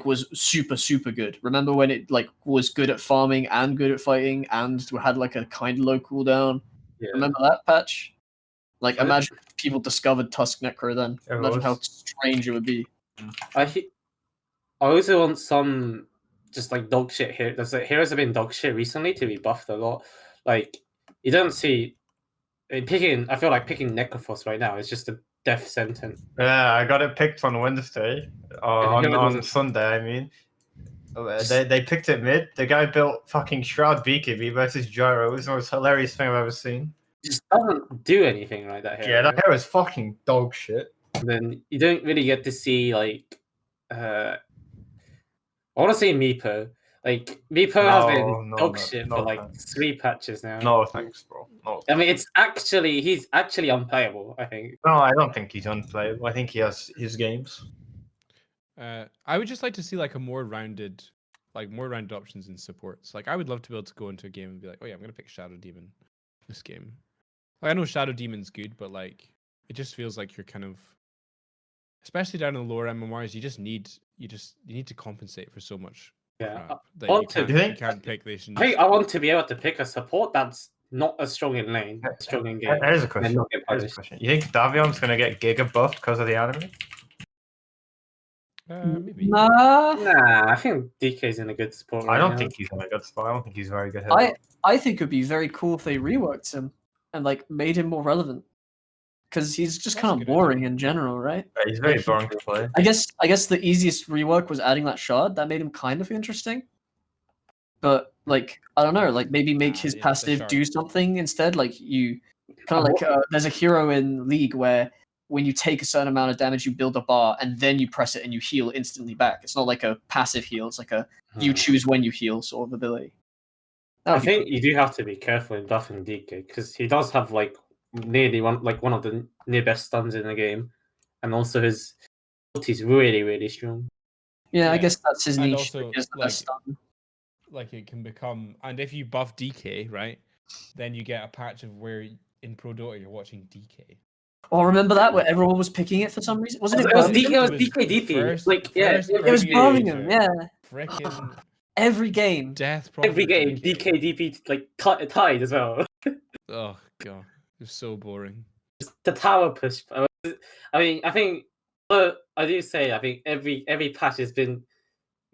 was super good. Remember when it like was good at farming and good at fighting and had like a kind of low cooldown? Yeah. Remember that patch? Like imagine if people discovered Tusk Necro then. Imagine how strange it would be. I also want some just like dog shit here. There's heroes have been dog shit recently to be buffed a lot. Like you don't see I feel like picking Necrophos right now is just a death sentence. Yeah, I got it picked on Wednesday. On Sunday, I mean. They picked it mid. The guy built fucking Shroud BKB versus Gyro. It was the most hilarious thing I've ever seen. Just doesn't do anything like that hero. Yeah, that hero is fucking dog shit. And then you don't really get to see like I want to say Meepo. Like Meepo has been dog shit for like 3 patches now. No thanks, bro. No. I mean, he's actually unplayable. I think. No, I don't think he's unplayable. I think he has his games. I would just like to see like more rounded options in supports. Like I would love to be able to go into a game and be like, oh yeah, I'm gonna pick Shadow Demon this game. Like, I know Shadow Demon's good, but like it just feels like you're kind of, especially down in the lower MMRs, you need to compensate for so much. Yeah, you can't pick this. I want to be able to pick a support that's not as strong in lane, strong in game. Here's a question. You think Davion's gonna get Giga buffed because of the anime? Maybe. Nah, I think DK's in a good spot. I don't think he's in a good spot. I don't think he's very good. I think it'd be very cool if they reworked him and like made him more relevant. Because he's just kind of boring in general, right? Yeah, he's very boring to play. I guess the easiest rework was adding that shard. That made him kind of interesting. But like I don't know, like maybe make his passive do something instead. Like you kind of like there's a hero in League where when you take a certain amount of damage, you build a bar and then you press it and you heal instantly back. It's not like a passive heal. It's like a you choose when you heal sort of ability. I think you do have to be careful in buffing DK because he does have like nearly one of the near best stuns in the game, and also his ulti's really strong. Yeah, I guess that's his niche. Also, like it can become, and if you buff DK, right, then you get a patch of where in Pro Dota you're watching DK. Oh, remember that where everyone was picking it for some reason? Wasn't it? It was DK DP. It was Birmingham. Yeah. Freaking every game. Death. Every game DK DP like tied as well. Oh god, it's so boring. Just the tower push. I mean, I think. I do say I think every patch has been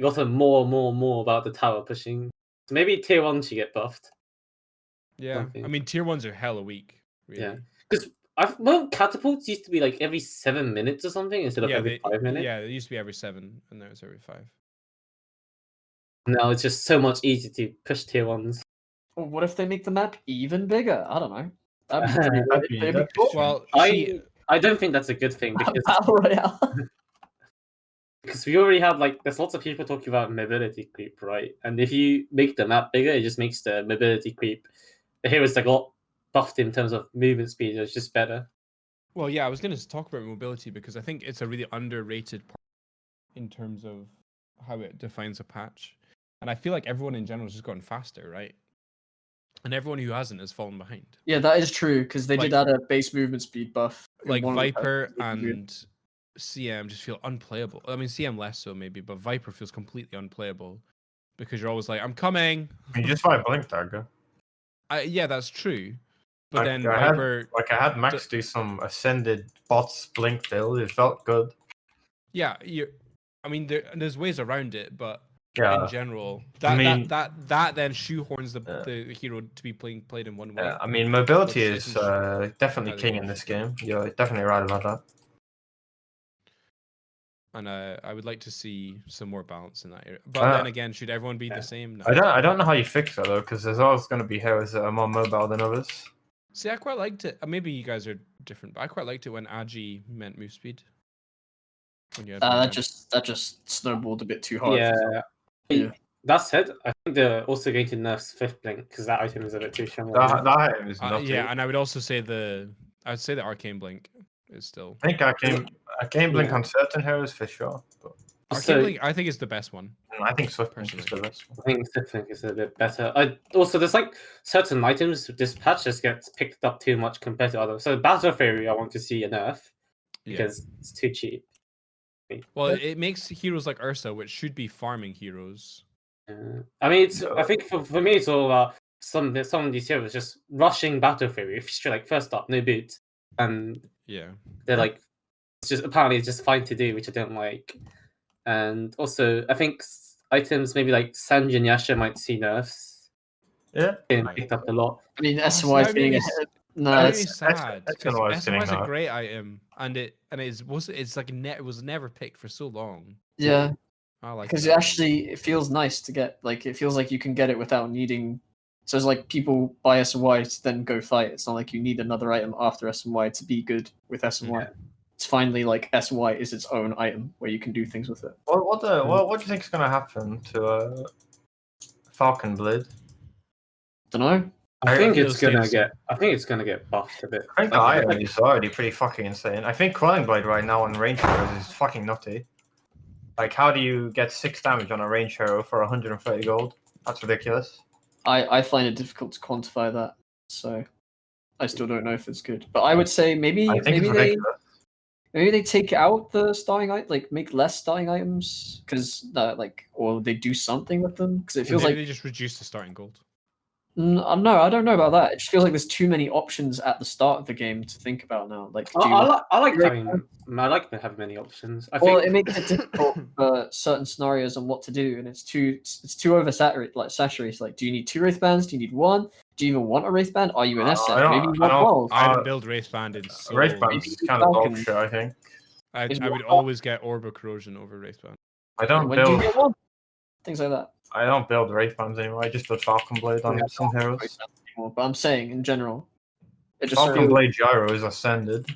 gotten more about the tower pushing. So maybe tier 1 should get buffed. Yeah, I mean tier 1s are hella weak. Really. Yeah, because catapults used to be like every 7 minutes or something instead of every 5 minutes. Yeah, it used to be every 7, and now it's every 5. Now it's just so much easier to push tier 1s. Well, what if they make the map even bigger? I don't know. That'd be cool. Well, I don't think that's a good thing because Battle Royale. because we already have like there's lots of people talking about mobility creep, right? And if you make the map bigger, it just makes the mobility creep. The heroes that got buffed in terms of movement speed is just better. Well, yeah, I was going to talk about mobility because I think it's a really underrated part in terms of how it defines a patch, and I feel like everyone in general has just gotten faster, right? and everyone who hasn't has fallen behind. Yeah, that is true because they Like- did add a base movement speed buff. in Like one of the Viper patches, which is good. and CM just feel unplayable. I mean, CM less so maybe, but Viper feels completely unplayable because you're always like, "I'm coming." I mean, you just buy Blink Dagger. Yeah, that's true. But Like, then I had- Viper, I had Max do some Ascended bots Blink build. It felt good. yeah, I mean, there's ways around it, but Yeah. in general, I mean- that then shoehorns Yeah. the hero to be played in one way. Yeah, I mean, mobility Which is isn't definitely highly king in this game. You're definitely right about that. And I would like to see some more balance in that area. But Uh, then again, should everyone be yeah. the same? No. I don't know how you fix that though, because there's always going to be heroes that are more mobile than others. See, I quite liked it. Maybe you guys are different, but I quite liked it when Agi meant move speed. When you had one That guy. just snowballed a bit too hard. Yeah. Yeah. That said, I think they're also going to nerf Fifth Blink because that item is a bit too strong. That item is not. Yeah, and I would also say the Arcane Blink is still I think Arcane Blink Yeah. on certain heroes for sure, but Arcane Blink. I think is the best one. I think Swift Blink is the Personally. best one. I think Fifth Blink is a bit better. Also, there's like certain items this patch just gets picked up too much compared to others. So Battle Fury, I want to see a nerf Yeah. because it's too cheap. Well, it makes heroes like Ursa, which should be farming heroes. I mean, I think for me, it's all about some of these heroes just rushing Battle Fury. If you're like first up, no boots, and Yeah. they're like, it's just fine to do, which I don't like. And also, I think items maybe like Sanji and Yasha might see nerfs. Yeah. Getting picked up a lot. I mean, Oh, SY see, that being made me ahead. No, That made it's, me sad that's because what I was SMY is getting a at. great item, and it was never picked for so long. yeah, I like because that item. it feels nice to get. Like, it feels like you can get it without needing. So it's like people buy SY to then go fight. It's not like you need another item after SY to be good with SY. Yeah. It's finally like SY is its own item where you can do things with it. What do you think is going to happen to Falcon Blade? Don't know. I think it'll it's stay the gonna same. get. I think it's gonna get buffed a bit. I think the Like, item is already pretty fucking insane. I think Crawling Blade right now on range heroes is fucking nutty. Like, how do you get 6 damage on a range hero for 130 gold? That's ridiculous. I find it difficult to quantify that, so I still don't know if it's good. But I would say maybe I think maybe it's they ridiculous. maybe they take out the starting item, like make less starting items, because or they do something with them, because it feels Maybe like they just reduce the starting gold. no, I don't know about that. It just feels like there's too many options at the start of the game to think about now. Like, do you I like Right. having many options. I well, think it makes it difficult for certain scenarios on what to do, and it's too oversaturated. Like saturated. Like, do you need 2 wraith bands? Do you need 1? Do you even want a wraith band? Are you an I SF? don't- Maybe you I want don't- 12. I haven't Uh, built Wraithband in so Wraith long. Bands is kind of dog Falcon. shit, I think. I would always get Orb of Corrosion over Wraithband. I don't When do you build get 1? Things like that. I don't build Wraith Bands anymore. I just build Falcon Blade on Yeah, some heroes. But I'm saying in general, it just Falcon feels Blade Gyro is ascended.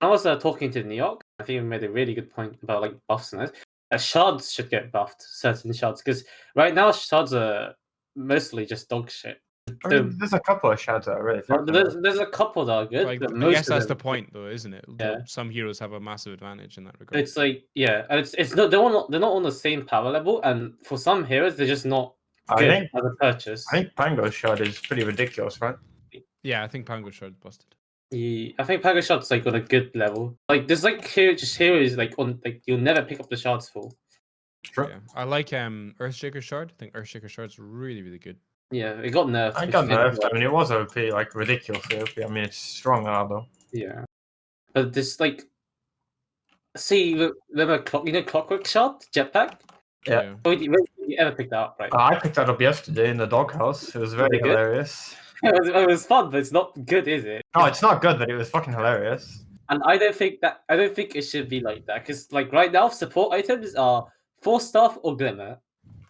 I was talking to New York. I think he made a really good point about like buffs and it. Shards should get buffed, certain shards, because right now shards are mostly just dog shit. I mean, there's a couple of shads that are really fucking good. There's a couple that are good. Like, but I most guess of that's the them- point, though, isn't it? Yeah. Some heroes have a massive advantage in that regard. It's like and it's not they're not on the same power level, and for some heroes they're just not I good think as a purchase. Pango's shard is pretty ridiculous, right? Yeah, I think Pango Shard busted. I think Pago Shard's like on a good level. Like there's like heroes like on like you'll never pick up the shards for. True. Yeah, I like Earthshaker Shard. I think Earthshaker Shard's really, really good. Yeah, it got nerfed. I which got didn't nerfed. work. I mean, it was OP, like ridiculously OP. I mean, it's strong now though. Yeah, but this like, see, remember Clockwork Shard Jetpack? Yeah. When you ever picked that up, right? I picked that up yesterday in the doghouse. It was very Really good? hilarious. It was fun, but it's not good, is it? No, it's not good, but it was fucking hilarious. And I don't think it should be like that because like right now support items are 4 staff or glimmer.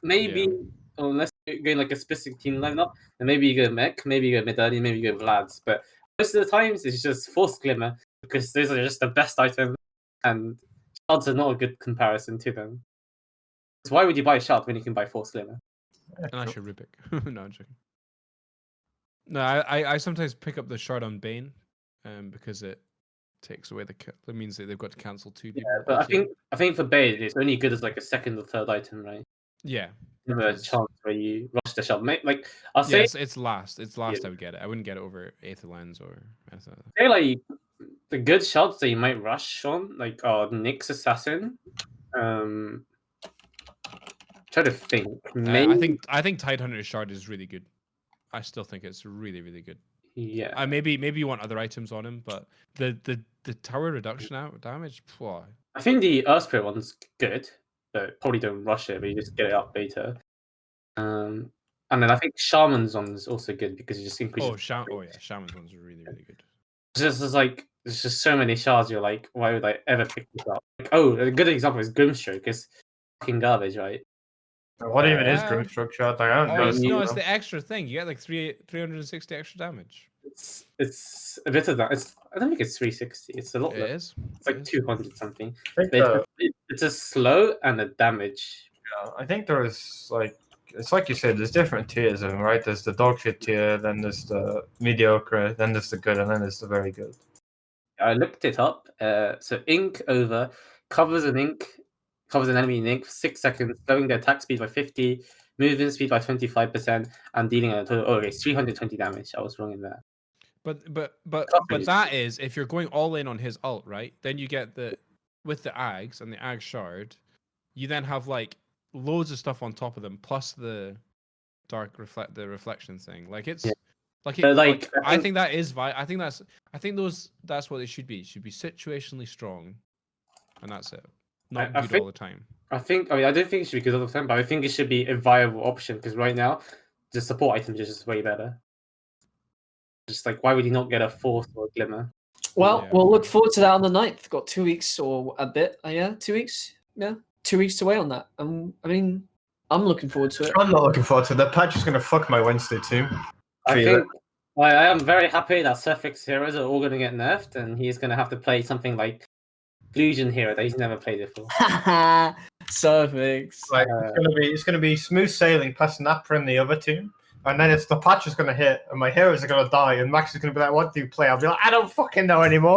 Maybe unless you're going like a specific team lineup, then maybe you go mech, maybe you go mid early, maybe you go Vlads. But most of the times it's just force glimmer because those are just the best items, and shards are not a good comparison to them. So why would you buy a shard when you can buy force glimmer? Unless you're Rubik. No, I'm joking. No, I sometimes pick up the Shard on Bane, because it takes away it means that they've got to cancel 2 people. But I think for Bane it's only good as like a second or third item, right? Yeah. Never a chance where you rush the shot. Like I'll say, Yes, it's last. It's last I would get it. I wouldn't get it over Aether Lens or anything like that. say like the good shots that you might rush on, like Nyx Assassin. Try to think. Maybe I think Tidehunter's Shard is really good. I still think it's really, really good. yeah. Maybe you want other items on him, but the tower reduction out damage. Phew. I think the Earth Spirit one's good, but probably don't rush it, but you just get it up later. And then I think Shaman's one is also good because it just increases. Oh yeah, Shaman's one's really, really good. It's like there's just so many shards. You're like, why would I ever pick this up? Like, a good example is Grimstroke. It's fucking garbage, right? What even is Well, Grimstroke shot? Like, I don't know. It's the extra thing. You get like 360 extra damage. It's a bit of that. I don't think it's 360. It's a lot It less. is. It's like 200 something. I think, It's a slow and a damage. I think there's like it's like you said, there's different tiers of them, right? There's the dog shit tier, then there's the mediocre, then there's the good, and then there's the very good. I looked it up. So ink over covers an enemy in ink for 6 seconds, slowing their attack speed by 50, movement speed by 25%, and dealing a total. Oh, okay, 320 damage. I was wrong in that. But that is if you're going all in on his ult, right? Then you get with the Ags and the Ag shard, you then have like loads of stuff on top of them, plus the reflection thing. Like it's I think that is I think that's what it should be. It should be situationally strong, and that's it. Not good all the time. I don't think it should be good all the time, but I think it should be a viable option because right now the support items are just way better. Just like, why would you not get a Force or a Glimmer? Well, Yeah. we'll look forward to that on the 9th. Got 2 weeks or a bit. Yeah, 2 weeks. Yeah, 2 weeks to wait on that. I mean, I'm looking forward to it. I'm not looking forward to it. The patch is going to fuck my Wednesday team. I am very happy that Surfix heroes are all going to get nerfed, and he's going to have to play something like Illusion Hero that he's never played before. Surfix. Like it's going to be smooth sailing past Nappa and the other team. And then the patch is going to hit, and my heroes are going to die, and Max is going to be like, "What do you play?" I'll be like, "I don't fucking know anymore."